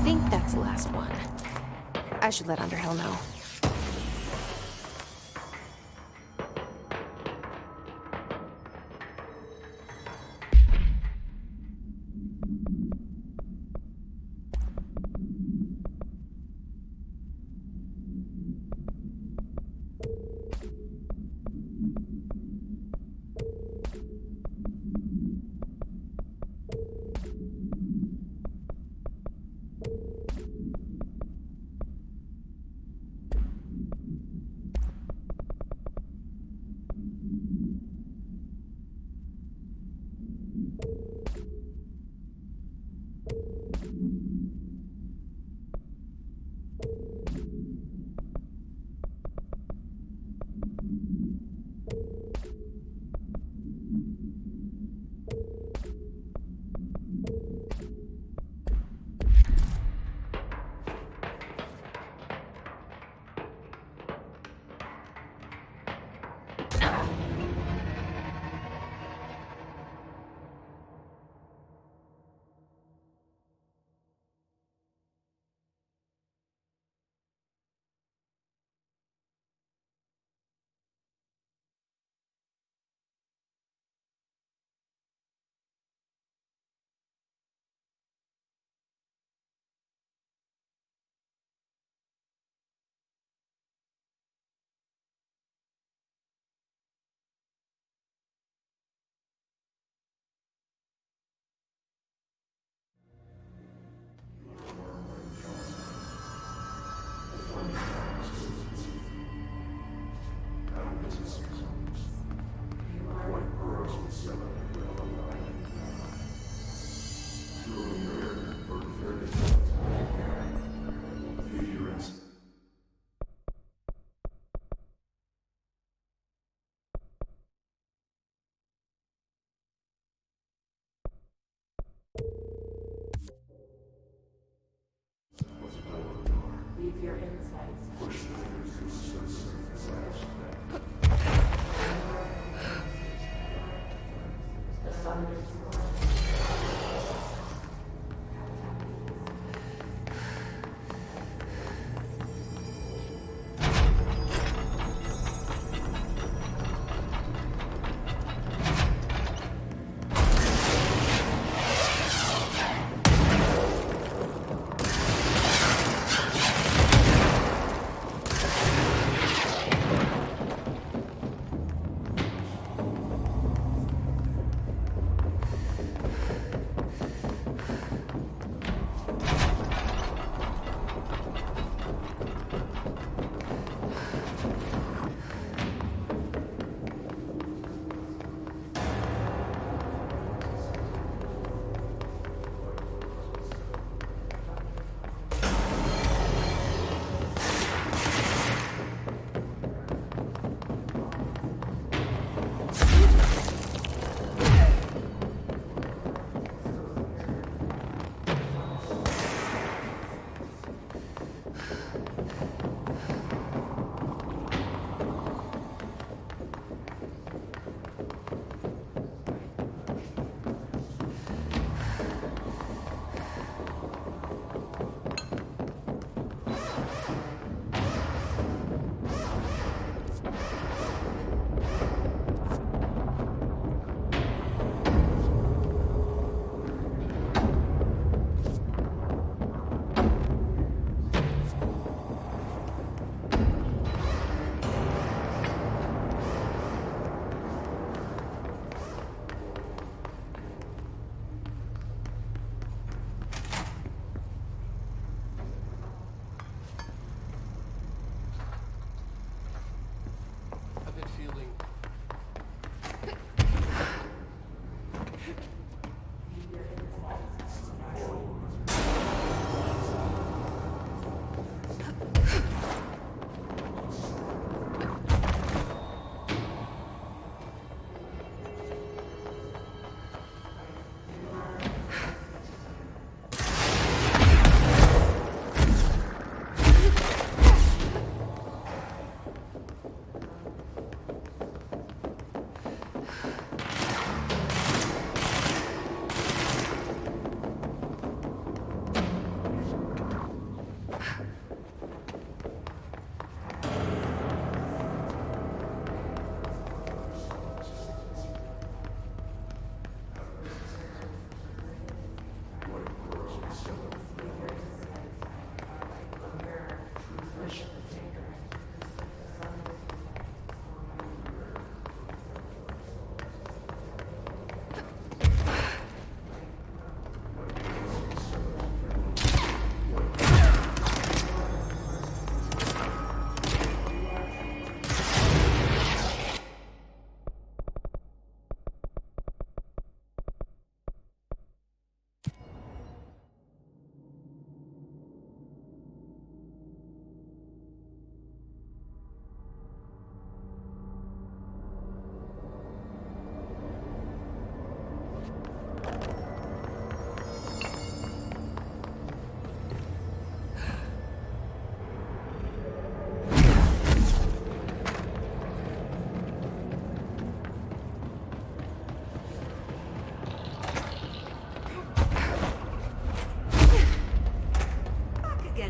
think that's the last one. I should let Underhill know.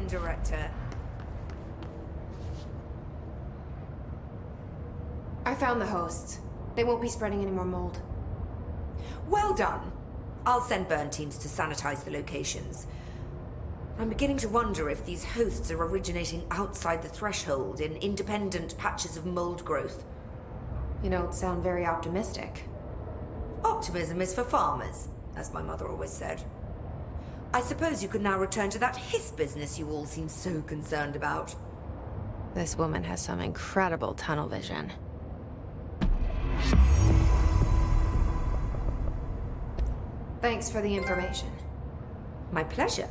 Director. I found the hosts. They won't be spreading any more mold. Well done. I'll send burn teams to sanitize the locations. I'm beginning to wonder if these hosts are originating outside the threshold in independent patches of mold growth. You don't sound very optimistic. Optimism is for farmers, as my mother always said. I suppose you could now return to that hiss business you all seem so concerned about. This woman has some incredible tunnel vision. Thanks for the information. My pleasure.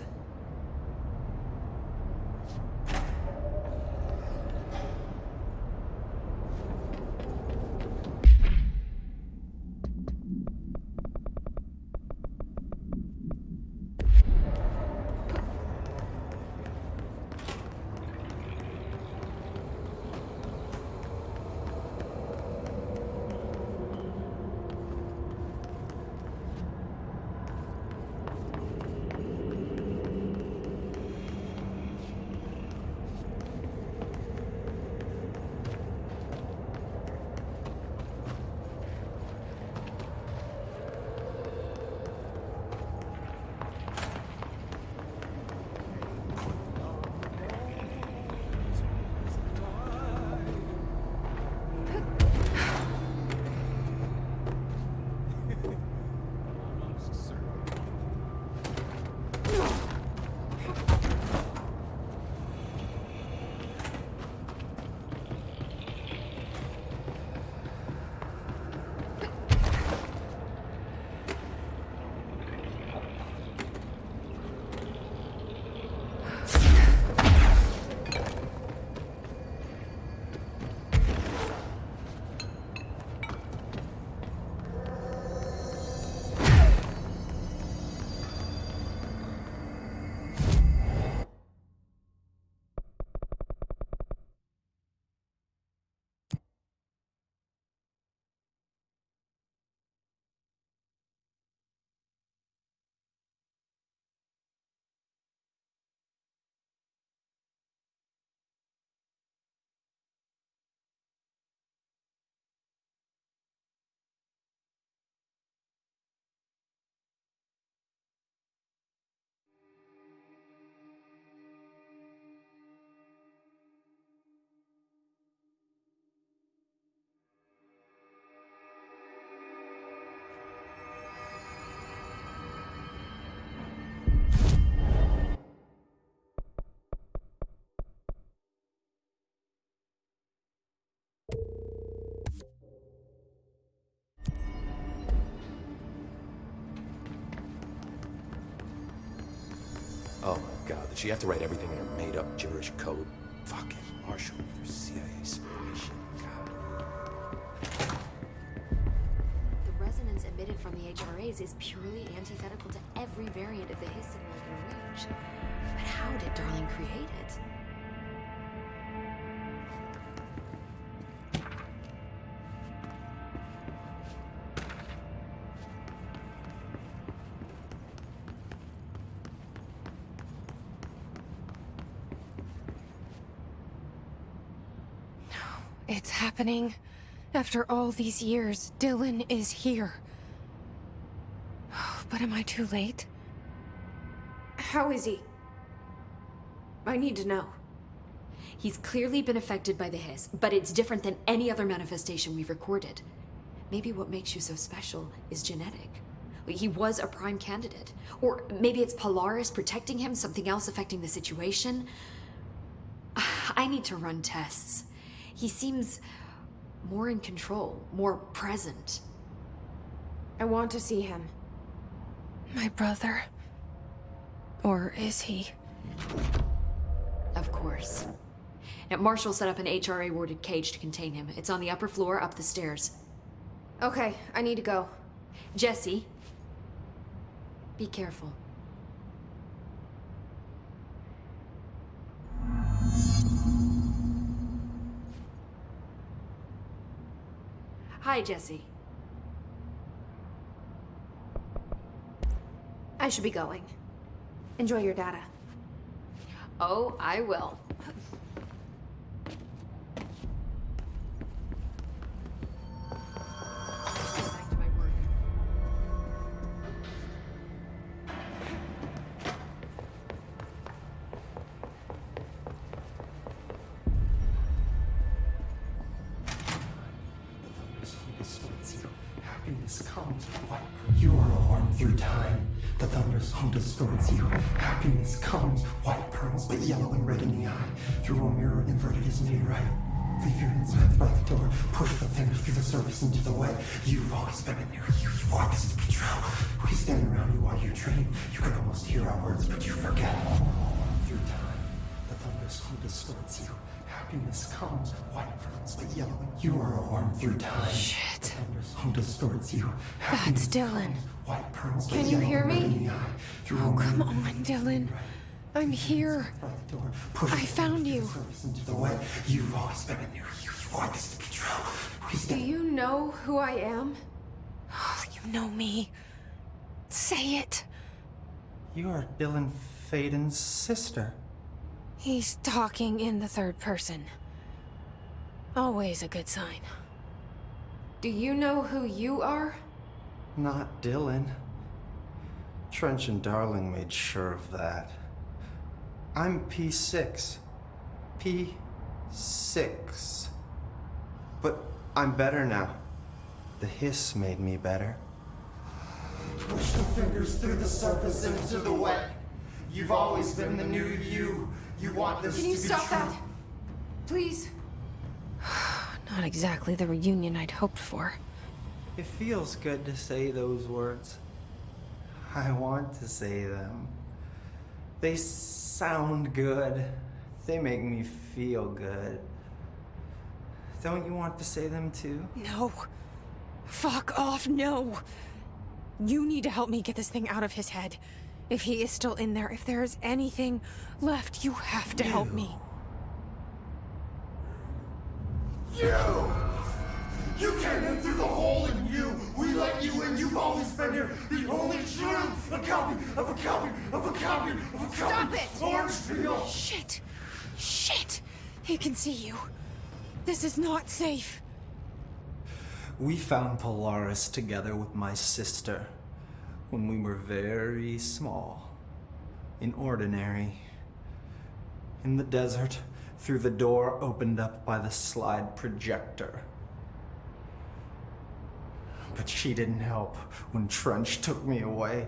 Oh my god, did she have to write everything in her made-up gibberish code? Fucking Marshall with her CIA spy shit. God. The resonance emitted from the HRAs is purely antithetical to every variant of the hiss signal it can reach. But how did Darling create it? It's happening. After all these years, Dylan is here. But am I too late? How is he? I need to know. He's clearly been affected by the hiss, but it's different than any other manifestation we've recorded. Maybe what makes you so special is genetic. He was a prime candidate. Or maybe it's Polaris protecting him, something else affecting the situation. I need to run tests. He seems more in control, more present. I want to see him. My brother? Or is he? Of course. Now, Marshall set up an HRA-warded cage to contain him. It's on the upper floor, up the stairs. Okay, I need to go. Jesse, be careful. Hi, Jesse. I should be going. Enjoy your data. Oh, I will. Back to my work. Happiness comes white. You are a worm through time. The thunder's home distorts you. Happiness comes white pearls, but yellow and red in the eye. Through a mirror inverted is made right. Leave your insides by the door. Push the fingers through the surface into the way. You've always been in there. You want this to be true. We stand around you while you dream. You can almost hear our words, but you forget. Through time, the thunder's home distorts you. Happiness comes white pearls, but yellow. You are a worm through time. Shit. The thunder's home distorts you. That's Dylan. White pearls, but Can you yellow hear red me? in the eye. Through Oh, a come mirror on, Dylan. I'm here. by the door. Push I the found fingers you. through the surface into the way. You've always been in there. You want this to be true. We Do stand you know who I am? Oh, you know me. Say it. You are Dylan Faden's sister. He's talking in the third person. Always a good sign. Do you know who you are? Not Dylan. Trench and Darling made sure of that. I'm P6. P6. But I'm better now. The hiss made me better. Push the fingers through the surface into the wet. You've always been the new you. You want this Can to you be stop true. that? Please? Not exactly the reunion I'd hoped for. It feels good to say those words. I want to say them. They sound good. They make me feel good. Don't you want to say them too? No. Fuck off, no. You need to help me get this thing out of his head. If he is still in there, if there is anything left, you have to help me. You came in through the hole in you. We let you in. You've always been here. The only truth. A copy of a copy of a copy of a copy. Stop it! Orange peel. Shit. Shit. He can see you. This is not safe. We found Polaris together with my sister when we were very small, in Ordinary, in the desert, through the door opened up by the slide projector. But she didn't help when Trench took me away.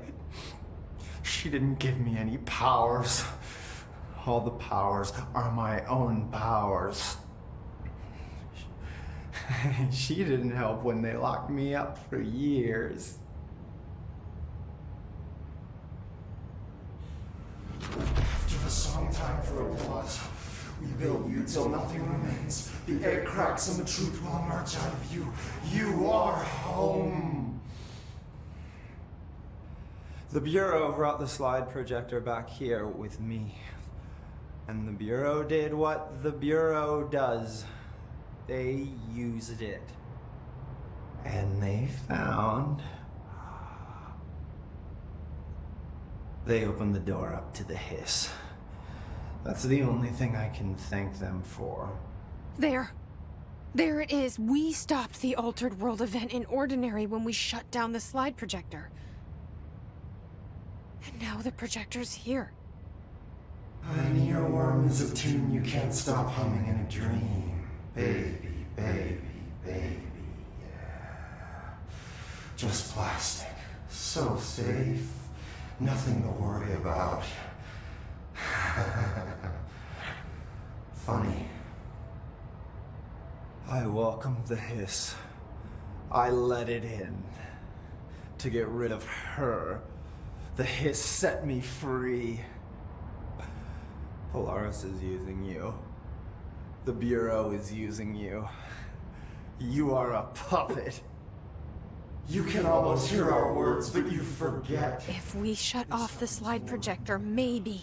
She didn't give me any powers. All the powers are my own powers. She didn't help when they locked me up for years. After the song time for applause, we build you till nothing remains. The air cracks and the truth will emerge out of you. You are home. The Bureau brought the slide projector back here with me. And the Bureau did what the Bureau does. They used it. And they found... They opened the door up to the hiss. That's the only thing I can thank them for. There. There it is. We stopped the Altered World event in Ordinary when we shut down the slide projector. And now the projector's here. An earworm is a tune you can't stop humming in a dream. Baby, baby, baby, yeah. Just plastic. So safe. Nothing to worry about. Funny. I welcomed the hiss. I let it in. To get rid of her. The hiss set me free. Polaris is using you. The Bureau is using you. You are a puppet. You can almost hear our words, but you forget. If we shut off the slide projector, maybe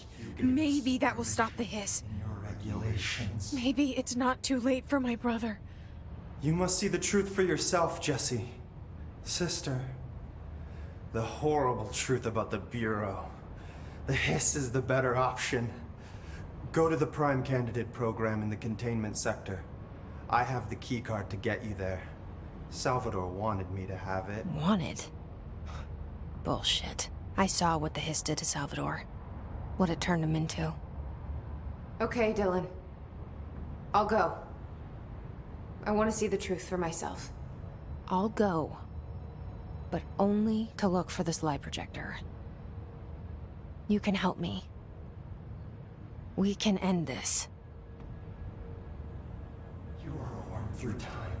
that will stop the hiss. In your regulations. Maybe it's not too late for my brother. You must see the truth for yourself, Jessie. Sister. The horrible truth about the Bureau. The hiss is the better option. Go to the Prime Candidate program in the containment sector. I have the keycard to get you there. Salvador wanted me to have it. Wanted? Bullshit. I saw what the hiss did to Salvador. What it turned him into. Okay, Dylan. I'll go. I want to see the truth for myself. I'll go. But only to look for this light projector. You can help me. We can end this. You are a worm through time.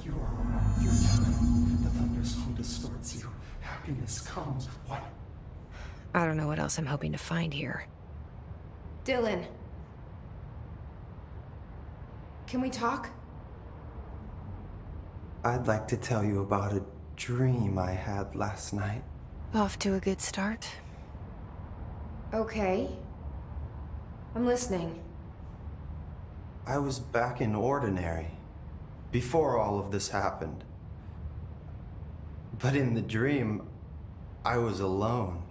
You are a worm through time. The thunderstorm distorts you. Happiness comes. What? I don't know what else I'm hoping to find here. Dylan. Can we talk? I'd like to tell you about a dream I had last night. Off to a good start. Okay. I'm listening. I was back in Ordinary, before all of this happened. But in the dream, I was alone.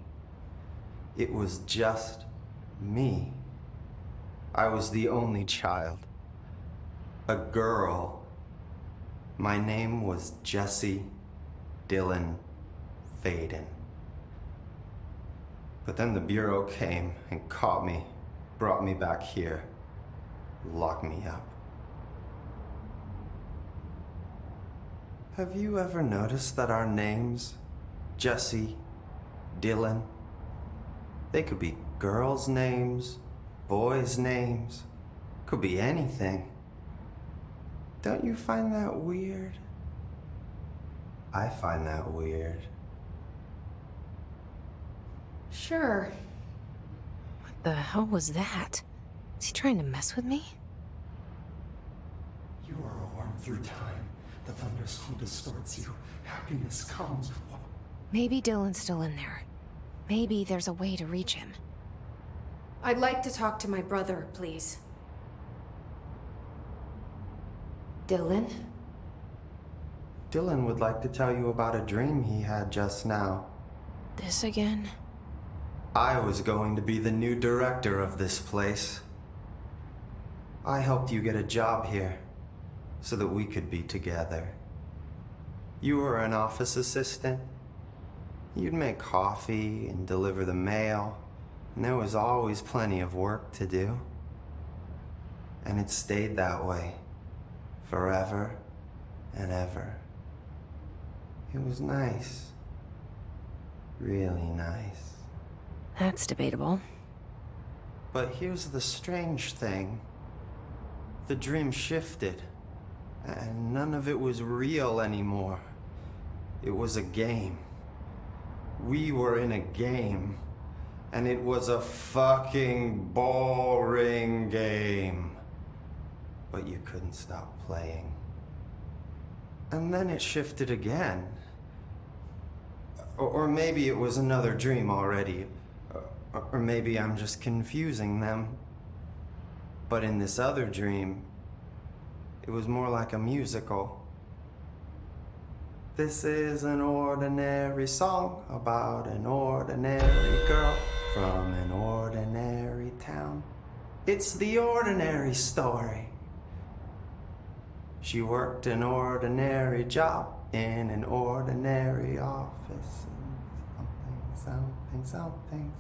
It was just me. I was the only child. A girl. My name was Jesse Dylan Faden. But then the Bureau came and caught me, brought me back here, locked me up. Have you ever noticed that our names, Jesse, Dylan, they could be girls' names, boys' names, could be anything. Don't you find that weird? I find that weird. Sure. What the hell was that? Is he trying to mess with me? You are a worm through time. The thunderstorm distorts you. Happiness comes. Maybe Dylan's still in there. Maybe there's a way to reach him. I'd like to talk to my brother, please. Dylan? Dylan would like to tell you about a dream he had just now. This again? I was going to be the new director of this place. I helped you get a job here, so that we could be together. You were an office assistant. You'd make coffee and deliver the mail, and there was always plenty of work to do. And it stayed that way, forever and ever. It was nice. Really nice. That's debatable. But here's the strange thing. The dream shifted, and none of it was real anymore. It was a game. We were in a game, and it was a fucking boring game. But you couldn't stop playing. And then it shifted again. Or maybe it was another dream already. Or maybe I'm just confusing them. But in this other dream, it was more like a musical. This is an ordinary song about an ordinary girl from an ordinary town. It's the ordinary story. She worked an ordinary job in an ordinary office. Something.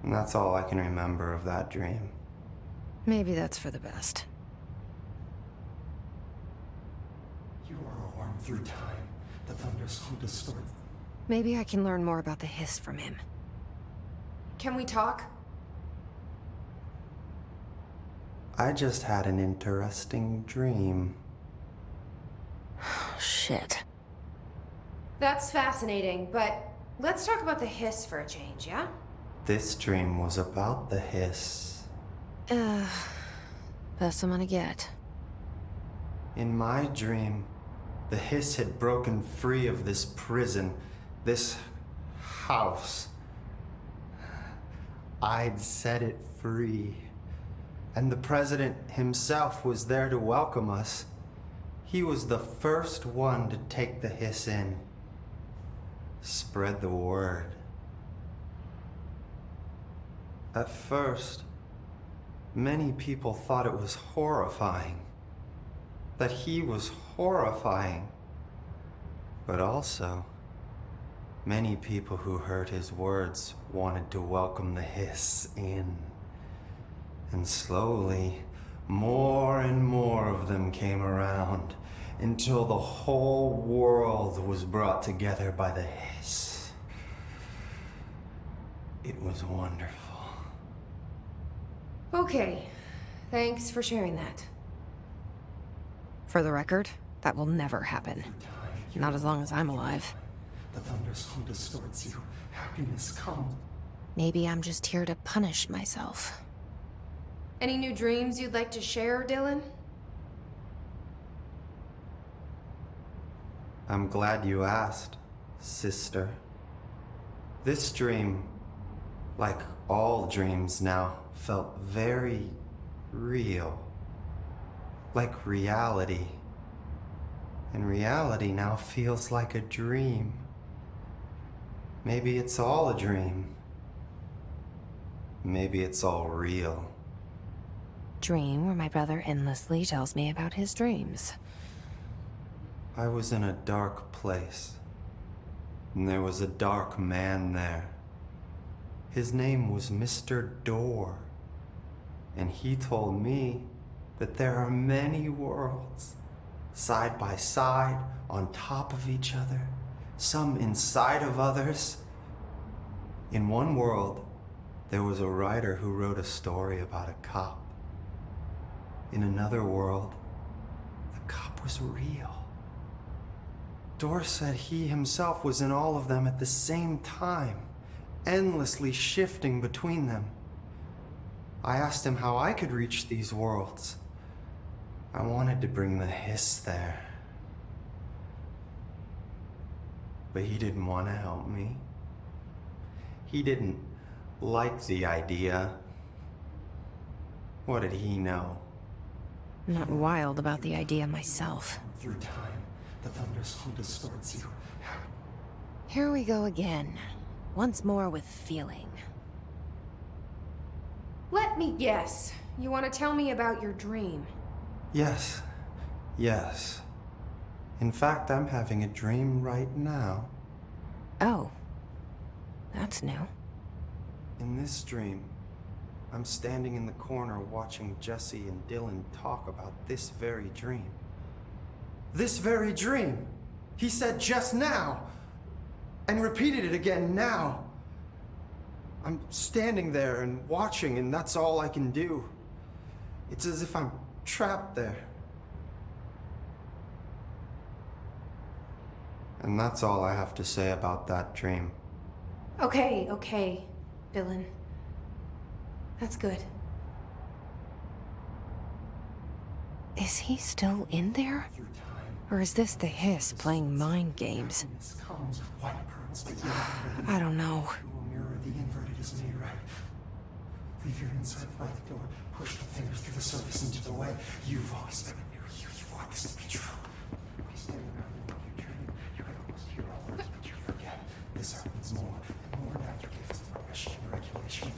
And that's all I can remember of that dream. Maybe that's for the best. You are a worm through time. The thunderstorm distorts. Maybe I can learn more about the hiss from him. Can we talk? I just had an interesting dream. Shit. That's fascinating, but let's talk about the hiss for a change, yeah? This dream was about the hiss. Best I'm gonna get. In my dream, the hiss had broken free of this prison, this house. I'd set it free. And the president himself was there to welcome us. He was the first one to take the hiss in. Spread the word. At first, many people thought it was horrifying. That he was horrifying. But also, many people who heard his words wanted to welcome the hiss in. And slowly, more and more of them came around until the whole world was brought together by the hiss. It was wonderful. Okay, thanks for sharing that. For the record, that will never happen. Not as long as I'm alive. The thunderstorm distorts you. Happiness comes. Maybe I'm just here to punish myself. Any new dreams you'd like to share, Dylan? I'm glad you asked, sister. This dream, like all dreams now, felt very real. Like reality. And reality now feels like a dream. Maybe it's all a dream. Maybe it's all real. Dream where my brother endlessly tells me about his dreams. I was in a dark place, and there was a dark man there. His name was Mr. Door, and he told me that there are many worlds, side by side, on top of each other, some inside of others. In one world, there was a writer who wrote a story about a cop. In another world, the cop was real. Door said he himself was in all of them at the same time, endlessly shifting between them. I asked him how I could reach these worlds. I wanted to bring the hiss there. But he didn't want to help me. He didn't like the idea. What did he know? I'm not wild about the idea myself. Through time, the thunderstorm distorts you. Here we go again. Once more with feeling. Let me guess. You want to tell me about your dream? Yes. Yes. In fact, I'm having a dream right now. Oh. That's new. In this dream, I'm standing in the corner watching Jesse and Dylan talk about this very dream. This very dream! He said just now! And repeated it again now! I'm standing there and watching, and that's all I can do. It's as if I'm trapped there. And that's all I have to say about that dream. Okay, Dylan. That's good. Is he still in there? Or is this the hiss playing mind games? I don't know. The inverted is made right. Leave your inside by the door. Push the fingers through the surface into the way. You've always been a new you. You want this to be true. You be standing around in your dream. You can almost hear all words, but you forget. This happens more and more now. You give us permission and regulation.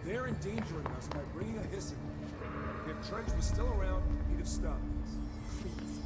They're endangering us by bringing a hissing. If Trench was still around, he'd have stopped us.